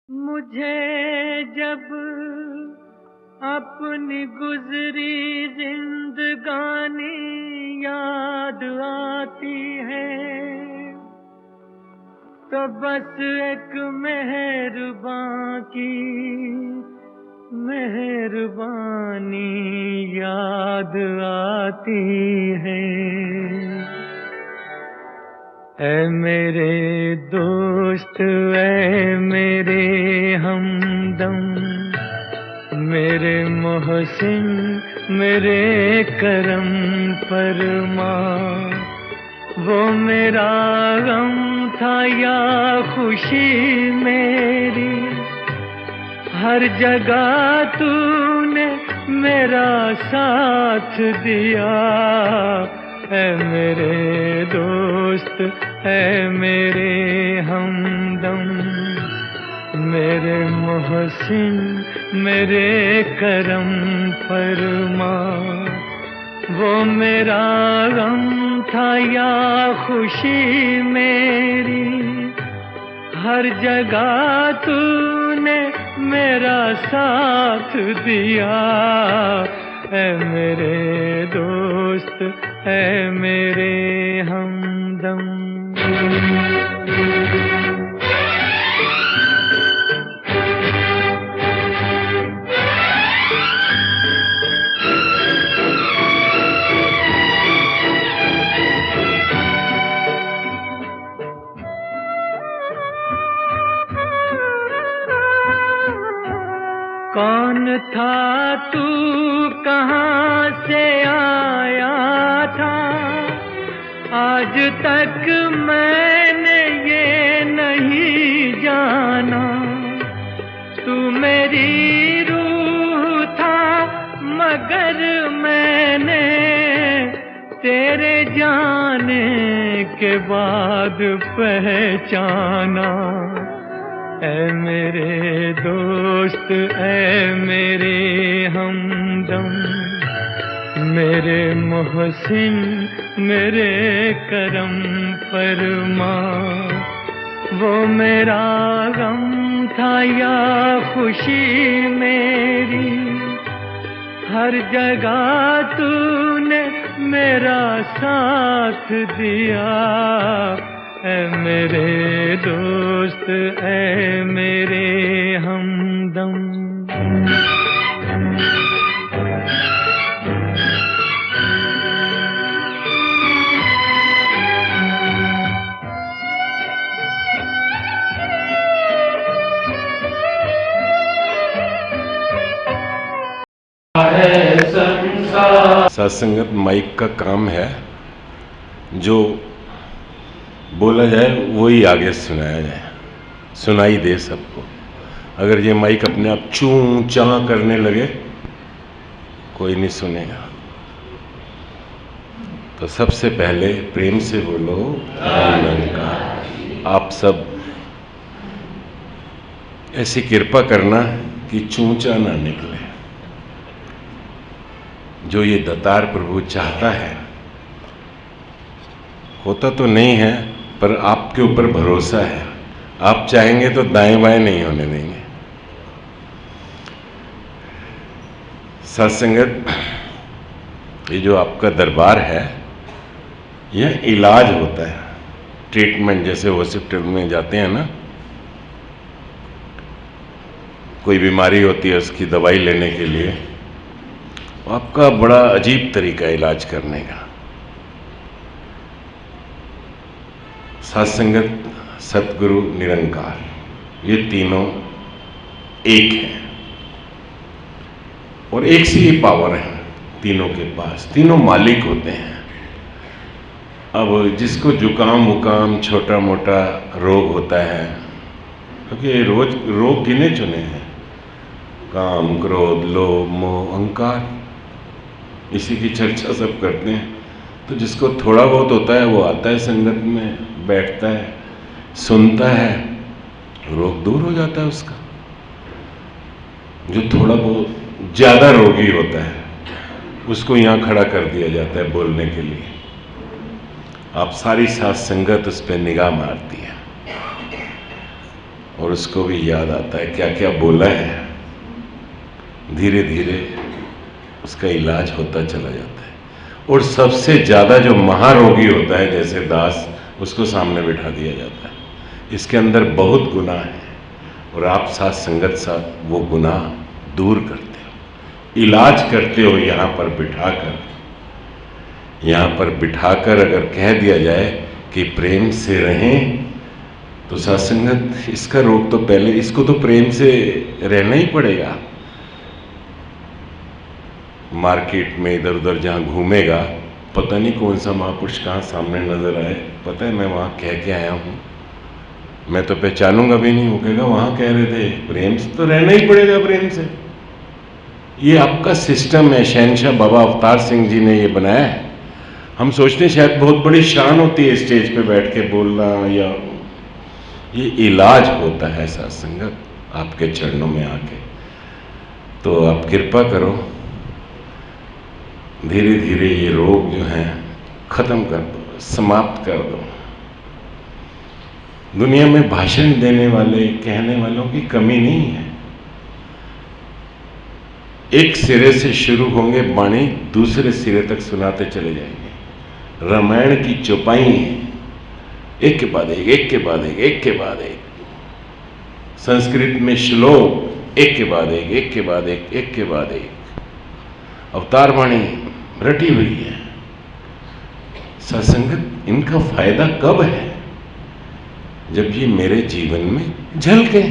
मुझे जब अपनी गुजरी जिंदगानी याद आती है तो बस एक मेहरबान की मेहरबानी याद आती है। ऐ मेरे दोस्त, ऐ मेरे हमदम, मेरे मोहसिन, मेरे करम फरमा। वो मेरा गम था या खुशी मेरी, हर जगह तूने मेरा साथ दिया। ऐ मेरे दोस्त, ऐ मेरे हमदम, मेरे मोहसिन, मेरे करम फरमा। वो मेरा गम था या खुशी मेरी, हर जगह तूने मेरा साथ दिया। ऐ मेरे दोस्त, ऐ मेरे हमदम। कौन था तू, कहाँ से आया था, आज तक मैंने ये नहीं जाना। तू मेरी रूह था मगर मैंने तेरे जाने के बाद पहचाना। ऐ मेरे दोस्त, ऐ मेरे हमदम, मेरे मोहसिन, मेरे करम फरमा। वो मेरा गम था या खुशी मेरी, हर जगह तूने मेरा साथ दिया। ऐ मेरे दोस्त, ऐ मेरे हमदम। सत्संगत माइक का काम है, जो बोला जाए वही आगे सुनाया जाए, सुनाई दे सबको। अगर ये माइक अपने आप चूं चां करने लगे कोई नहीं सुनेगा। तो सबसे पहले प्रेम से बोलो नमस्कार। आप सब ऐसी कृपा करना कि चूं चां ना निकले। जो ये दतार प्रभु चाहता है, होता तो नहीं है पर आपके ऊपर भरोसा है। आप चाहेंगे तो दाएं बाएं नहीं होने देंगे। सत्संगत, ये जो आपका दरबार है, यह इलाज होता है, ट्रीटमेंट। जैसे हॉस्पिटल में जाते हैं ना, कोई बीमारी होती है उसकी दवाई लेने के लिए, आपका बड़ा अजीब तरीका है इलाज करने का। सत्संगत, सतगुरु, निरंकार, ये तीनों एक हैं और एक सी ही पावर है तीनों के पास। तीनों मालिक होते हैं। अब जिसको जुकाम वुकाम छोटा मोटा रोग होता है, क्योंकि रोज रोग गिने चुने हैं, काम, क्रोध, लोभ, मोह, अहंकार, इसी की चर्चा सब करते हैं। तो जिसको थोड़ा बहुत होता है वो आता है संगत में, बैठता है, सुनता है, रोग दूर हो जाता है उसका। जो थोड़ा बहुत ज़्यादा रोगी होता है उसको यहाँ खड़ा कर दिया जाता है बोलने के लिए। आप सारी साथ संगत उस पर निगाह मारती है और उसको भी याद आता है क्या क्या बोला है। धीरे धीरे उसका इलाज होता चला जाता है। और सबसे ज़्यादा जो महारोगी होता है जैसे दास, उसको सामने बिठा दिया जाता है। इसके अंदर बहुत गुनाह है और आप साथ संगत साथ वो गुनाह दूर करते हो, इलाज करते हो। यहाँ पर बिठाकर अगर कह दिया जाए कि प्रेम से रहें, तो साथ संगत इसका रोग तो पहले, इसको तो प्रेम से रहना ही पड़ेगा। मार्केट में इधर उधर जहाँ घूमेगा, पता नहीं कौन सा महापुरुष कहाँ सामने नजर आए, पता है मैं वहाँ कह के आया हूँ, मैं तो पहचानूंगा भी नहीं। वो कहेगा वहाँ कह रहे थे, प्रेम से तो रहना ही पड़ेगा, प्रेम से। ये आपका सिस्टम है, शहनशाह बाबा अवतार सिंह जी ने ये बनाया है। हम सोचते हैं शायद बहुत बड़ी शान होती है स्टेज पे बैठ के बोलना, या ये इलाज होता है साथ संगत आपके चरणों में आके। तो आप कृपा करो, धीरे धीरे ये रोग जो है खत्म कर दो, समाप्त कर दो। दुनिया में भाषण देने वाले, कहने वालों की कमी नहीं है। एक सिरे से शुरू होंगे बाणी, दूसरे सिरे तक सुनाते चले जाएंगे। रामायण की चौपाई है, एक के बाद एक, एक के बाद एक, एक के बाद एक। संस्कृत में श्लोक एक के बाद एक, एक के बाद एक, एक के बाद एक। अवतार वाणी रटी हुई है। सत्संगत इनका फायदा कब है? जब ये मेरे जीवन में झलके।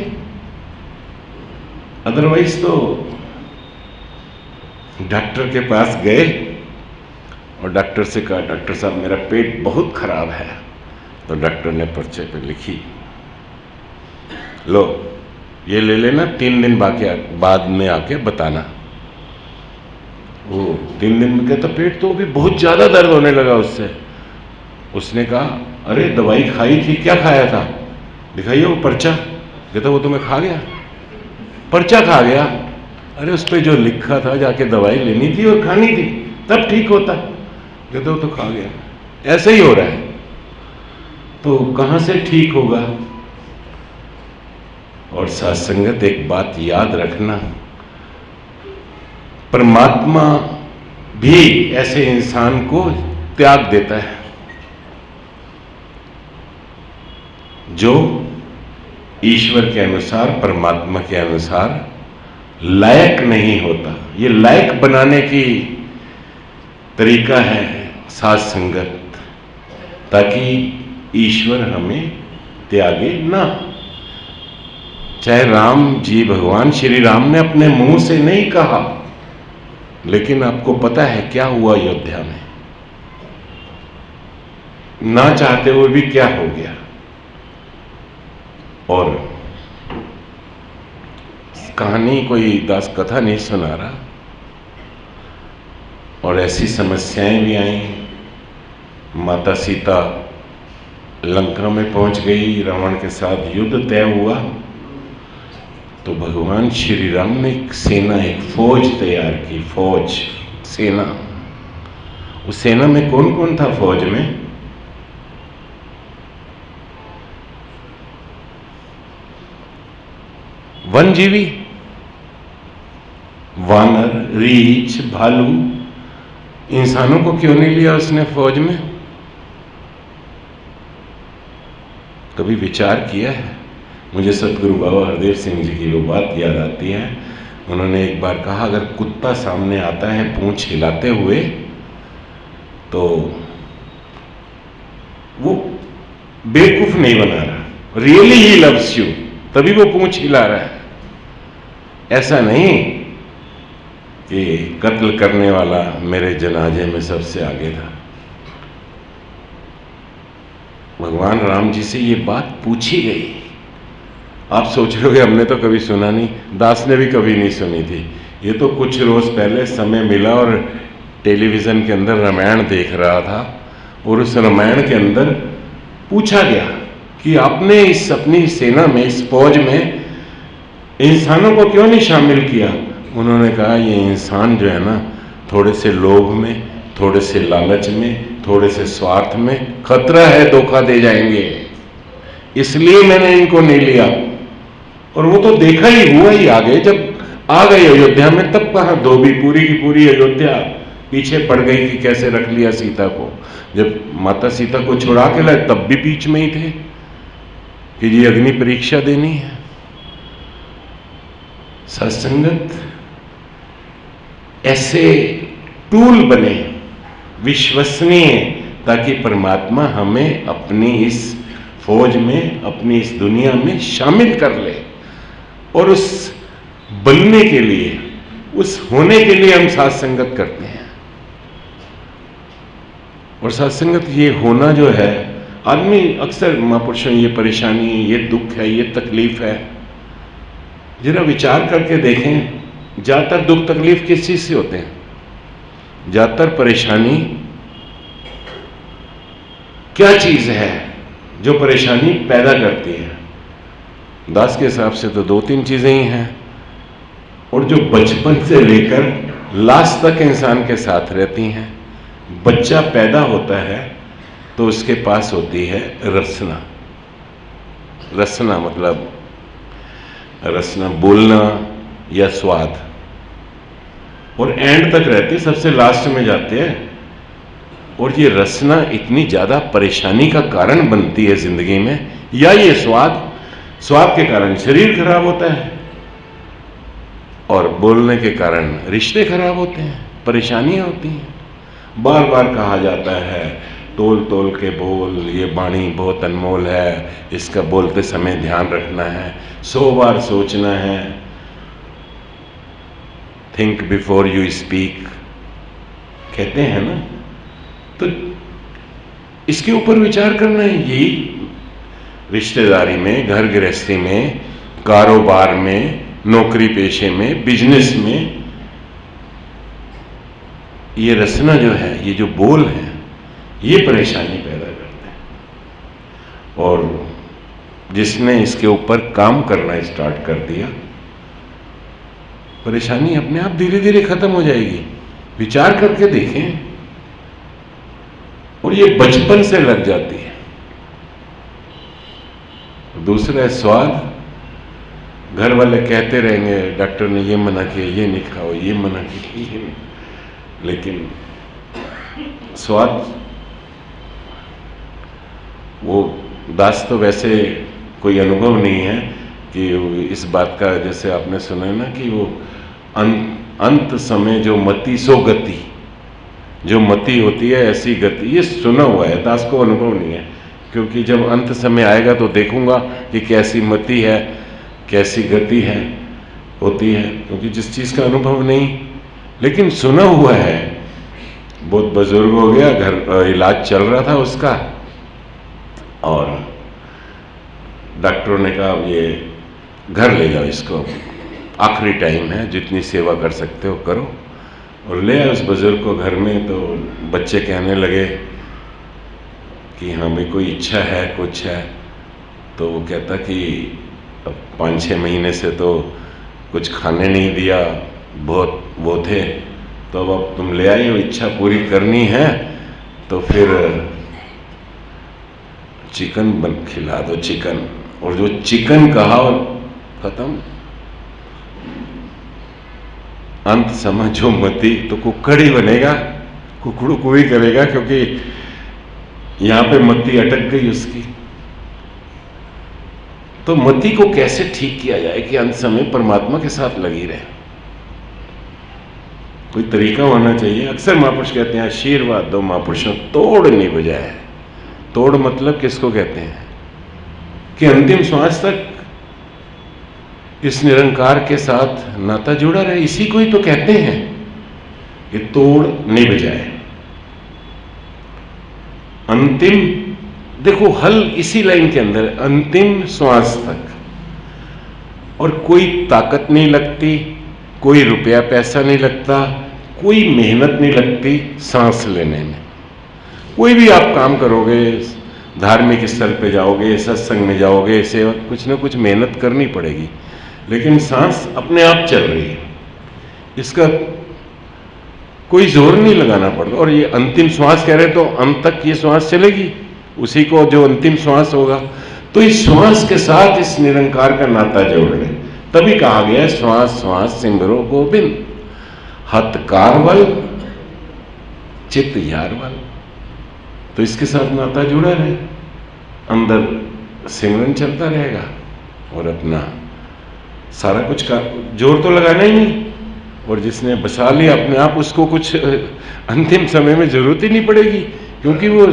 अदरवाइज तो डॉक्टर के पास गए और डॉक्टर से कहा, डॉक्टर साहब मेरा पेट बहुत खराब है। तो डॉक्टर ने पर्चे पे लिखी, लो ये ले लेना, 3 दिन बाद में आके बताना। वो 3 दिन में कहता पेट तो अभी बहुत ज्यादा दर्द होने लगा उससे। उसने कहा अरे दवाई खाई थी, क्या खाया था, दिखाइए वो पर्चा। कहता वो तो मैं खा गया, पर्चा खा गया। अरे उस पर जो लिखा था जाके दवाई लेनी थी और खानी थी, तब ठीक होता। कहता वो तो खा गया। ऐसे ही हो रहा है, तो कहां से ठीक होगा? और साथ संगत एक बात याद रखना, परमात्मा भी ऐसे इंसान को त्याग देता है जो ईश्वर के अनुसार, परमात्मा के अनुसार लायक नहीं होता। ये लायक बनाने की तरीका है साथ संगत, ताकि ईश्वर हमें त्यागे ना। चाहे राम जी, भगवान श्री राम ने अपने मुंह से नहीं कहा, लेकिन आपको पता है क्या हुआ अयोध्या में? ना चाहते हुए भी क्या हो गया। और कहानी कोई दास कथा नहीं सुना रहा, और ऐसी समस्याएं भी आई। माता सीता लंका में पहुंच गई, रावण के साथ युद्ध तय हुआ, तो भगवान श्री राम ने एक सेना, एक फौज तैयार की। फौज, सेना। उस सेना में कौन कौन था फौज में? वनजीवी, वानर, रीछ, भालू। इंसानों को क्यों नहीं लिया उसने फौज में? कभी विचार किया है? मुझे सतगुरु बाबा हरदेव सिंह जी की वो बात याद आती है। उन्होंने एक बार कहा, अगर कुत्ता सामने आता है पूंछ हिलाते हुए, तो वो बेवकूफ नहीं बना रहा, रियली ही लव्स यू, तभी वो पूंछ हिला रहा है। ऐसा नहीं कि कत्ल करने वाला मेरे जनाजे में सबसे आगे था। भगवान राम जी से ये बात पूछी गई। आप सोच रहे हो हमने तो कभी सुना नहीं, दास ने भी कभी नहीं सुनी थी। ये तो कुछ रोज पहले समय मिला और टेलीविजन के अंदर रामायण देख रहा था, और उस रामायण के अंदर पूछा गया कि आपने इस अपनी सेना में, इस फौज में इंसानों को क्यों नहीं शामिल किया? उन्होंने कहा ये इंसान जो है ना, थोड़े से लोभ में, थोड़े से लालच में, थोड़े से स्वार्थ में, खतरा है धोखा दे जाएंगे, इसलिए मैंने इनको नहीं लिया। और वो तो देखा ही हुआ ही आगे, जब आ गए अयोध्या में तब कहा धोबी पूरी की पूरी अयोध्या पीछे पड़ गई कि कैसे रख लिया सीता को। जब माता सीता को छुड़ा के लाए तब भी बीच में ही थे कि ये अग्नि परीक्षा देनी है। सत्संगत ऐसे टूल बने विश्वसनीय, ताकि परमात्मा हमें अपनी इस फौज में, अपनी इस दुनिया में शामिल कर ले। और उस बनने के लिए, उस होने के लिए हम सत्संगत करते हैं। और सत्संगत ये होना जो है, आदमी अक्सर महापुरुषों ये परेशानी, ये दुख है, ये तकलीफ है, जरा विचार करके देखें, ज्यादातर दुख तकलीफ किस चीज से होते हैं? ज्यादातर परेशानी क्या चीज है जो परेशानी पैदा करती है? दास के हिसाब से तो 2-3 चीजें ही हैं, और जो बचपन से लेकर लास्ट तक इंसान के साथ रहती हैं। बच्चा पैदा होता है तो उसके पास होती है रसना। रसना मतलब रसना बोलना या स्वाद, और एंड तक रहते, सबसे लास्ट में जाते हैं। और ये रसना इतनी ज्यादा परेशानी का कारण बनती है जिंदगी में, या ये स्वाद के कारण शरीर खराब होता है, और बोलने के कारण रिश्ते खराब होते हैं, परेशानियां होती हैं। बार बार कहा जाता है तोल तोल के बोल, ये वाणी बहुत अनमोल है, इसका बोलते समय ध्यान रखना है, 100 बार सोचना है, थिंक बिफोर यू स्पीक कहते हैं ना। तो इसके ऊपर विचार करना है। यही रिश्तेदारी में, घर गृहस्थी में, कारोबार में, नौकरी पेशे में, बिजनेस में, ये रसना जो है, ये जो बोल है, ये परेशानी पैदा करते हैं। और जिसने इसके ऊपर काम करना स्टार्ट कर दिया, परेशानी अपने आप धीरे धीरे खत्म हो जाएगी। विचार करके देखें। और ये बचपन से लग जाती है। दूसरा है स्वाद। घर वाले कहते रहेंगे डॉक्टर ने ये मना किया, ये नहीं खाओ, ये मना किया, ये नहीं। लेकिन स्वाद, वो दास तो वैसे कोई अनुभव नहीं है कि इस बात का, जैसे आपने सुना है ना कि वो अंत समय जो मति सो गति, जो मति होती है ऐसी गति, ये सुना हुआ है, दास को अनुभव नहीं है। क्योंकि जब अंत समय आएगा तो देखूंगा कि कैसी मति है, कैसी गति है, होती है, क्योंकि जिस चीज़ का अनुभव नहीं, लेकिन सुना हुआ है। बहुत बुजुर्ग हो गया, घर इलाज चल रहा था उसका, और डॉक्टरों ने कहा ये घर ले जाओ, इसको आखिरी टाइम है, जितनी सेवा कर सकते हो करो। और ले आए उस बुजुर्ग को घर में। तो बच्चे कहने लगे कि हमें कोई इच्छा है, कुछ है। तो वो कहता कि अब 5-6 महीने से तो कुछ खाने नहीं दिया, बहुत वो थे, तो अब तुम ले आई हो, इच्छा पूरी करनी है तो फिर चिकन खिला दो, चिकन। और जो चिकन कहा और खत्म। अंत समय जो मती तो कुक्कड़ ही बनेगा, कुकड़ू को ही करेगा, क्योंकि यहां पे मती अटक गई उसकी। तो मति को कैसे ठीक किया जाए कि अंत समय परमात्मा के साथ लगी रहे? कोई तरीका होना चाहिए। अक्सर महापुरुष कहते हैं आशीर्वाद दो महापुरुषों, तोड़ नहीं बजाए। तोड़ मतलब किसको कहते हैं? कि अंतिम श्वास तक इस निरंकार के साथ नाता जुड़ा रहे, इसी को ही तो कहते हैं कि तोड़ नहीं बजाए। अंतिम, देखो हल इसी लाइन के अंदर, अंतिम श्वास तक। और कोई ताकत नहीं लगती, कोई रुपया पैसा नहीं लगता, कोई मेहनत नहीं लगती सांस लेने में। कोई भी आप काम करोगे, धार्मिक स्तर पे जाओगे, सत्संग में जाओगे, सेवा, कुछ ना कुछ मेहनत करनी पड़ेगी, लेकिन सांस अपने आप चल रही है, इसका कोई जोर नहीं लगाना पड़ता। और ये अंतिम श्वास कह रहे तो अंत तक ये श्वास चलेगी, उसी को जो अंतिम श्वास होगा। तो इस श्वास के साथ इस निरंकार का नाता जोड़ लें। तभी कहा गया श्वास श्वास सिमरो गोविंद, हत कारवल चित्त यारवल। तो इसके साथ नाता जुड़ा रहे, अंदर सिमरन चलता रहेगा और अपना सारा कुछ का जोर तो लगाना ही नहीं। और जिसने बसा लिया अपने आप, उसको कुछ अंतिम समय में जरूरत ही नहीं पड़ेगी, क्योंकि वो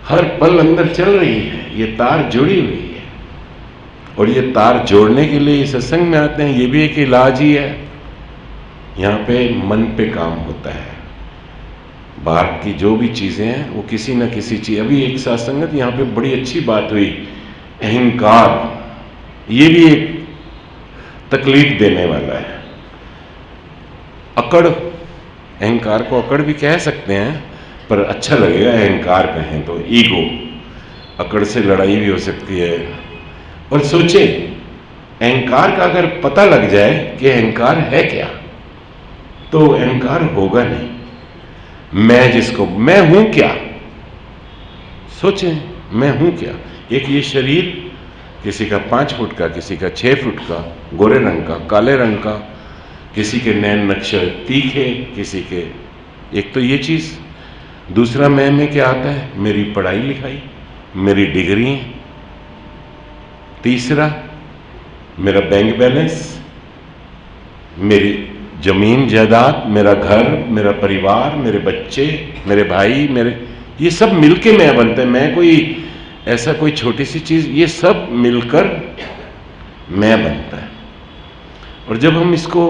हर पल अंदर चल रही है, ये तार जुड़ी हुई है। और ये तार जोड़ने के लिए सत्संग में आते हैं, ये भी एक इलाज ही है। यहाँ पे मन पे काम होता है, बाहर की जो भी चीज़ें हैं वो किसी न किसी चीज़। अभी एक सत्संगत यहाँ पे बड़ी अच्छी बात हुई, अहंकार, ये भी एक तकलीफ देने वाला है। अकड़, अहंकार को अकड़ भी कह सकते हैं, पर अच्छा लगेगा अहंकार कहें तो। ईगो, अकड़ से लड़ाई भी हो सकती है। और सोचे, अहंकार का अगर पता लग जाए कि अहंकार है क्या, तो अहंकार होगा नहीं। मैं जिसको मैं हूं क्या, सोचें मैं हूं क्या। एक ये शरीर, किसी का 5 फुट का, किसी का 6 फुट का, गोरे रंग का, काले रंग का, किसी के नैन नक्शे तीखे, किसी के, एक तो ये चीज़। दूसरा मैं में क्या आता है, मेरी पढ़ाई लिखाई, मेरी डिग्री। तीसरा मेरा बैंक बैलेंस, मेरी जमीन जायदाद, मेरा घर, मेरा परिवार, मेरे बच्चे, मेरे भाई, मेरे, ये सब मिलके मैं बनते हैं। मैं कोई ऐसा कोई छोटी सी चीज़, ये सब मिलकर मैं बनता है। और जब हम इसको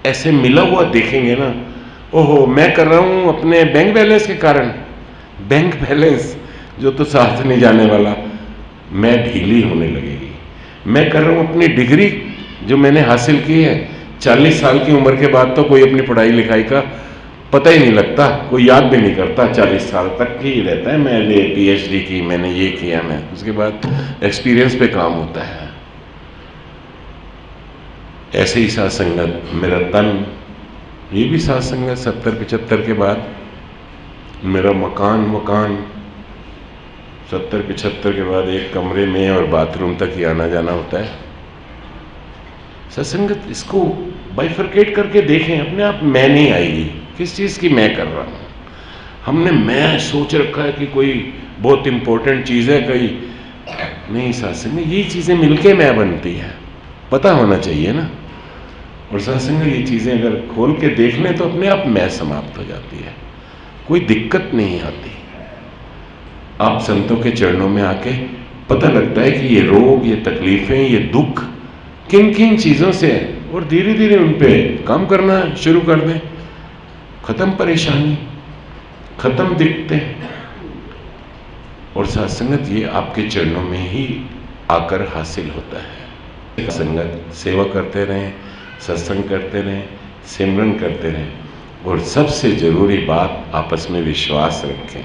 ऐसे मिला हुआ देखेंगे ना, ओहो मैं कर रहा हूँ अपने बैंक बैलेंस के कारण, बैंक बैलेंस जो तो साथ नहीं जाने वाला, मैं ढीली होने लगेगी। मैं कर रहा हूँ अपनी डिग्री जो मैंने हासिल की है, 40 साल की उम्र के बाद तो कोई अपनी पढ़ाई लिखाई का पता ही नहीं लगता, कोई याद भी नहीं करता, 40 साल तक ही रहता है मैंने PhD की, मैंने ये किया, मैं उसके बाद एक्सपीरियंस पे काम होता है। ऐसे ही साथ संगत, मेरा तन, ये भी साथ संगत 70-75 के बाद। मेरा मकान 70-75 के बाद एक कमरे में और बाथरूम तक ही आना जाना होता है। सत्संगत इसको बाइफरकेट करके देखें, अपने आप मैं नहीं आएगी। किस चीज़ की मैं कर रहा हूँ? हमने मैं सोच रखा है कि कोई बहुत इंपॉर्टेंट चीज़ है, कहीं नहीं। सत्संग में ये चीज़ें मिलके मैं बनती है, पता होना चाहिए ना। और सत्संग में ये चीज़ें अगर खोल के देख लें तो अपने आप मैं समाप्त हो जाती है, कोई दिक्कत नहीं आती। आप संतों के चरणों में आके पता लगता है कि ये रोग, ये तकलीफें, ये दुख किन किन चीज़ों से है, और धीरे धीरे उन पे काम करना शुरू कर दें। खत्म परेशानी, खत्म दिक्कतें। और सत्संगत ये आपके चरणों में ही आकर हासिल होता है। संगत सेवा करते रहें, सत्संग करते रहें, सिमरन करते रहें, और सबसे जरूरी बात, आपस में विश्वास रखें।